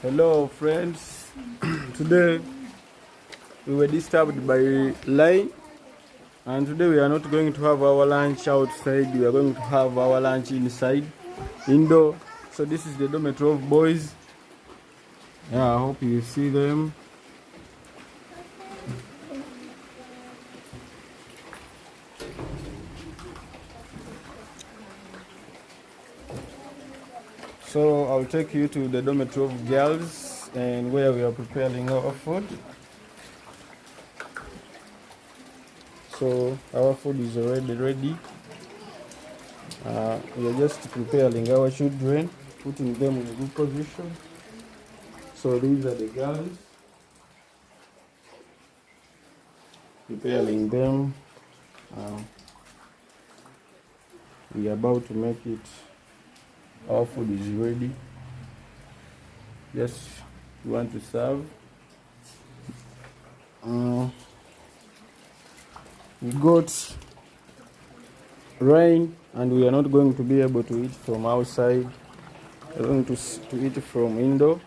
Hello friends, today we were disturbed by rain and today we are not going to have our lunch outside, we are going to have our lunch inside, indoor. So this is the dormitory of boys. I hope you see them. So I'll take you to the dormitory of girls and where we are preparing our food. So our food is already ready. We are just preparing our children, putting them in a good position. So these are the girls, preparing them. We are about to make it. Our food is ready. Yes, we want to serve. We got rain and we are not going to be able to eat from outside. We're going to eat from indoor.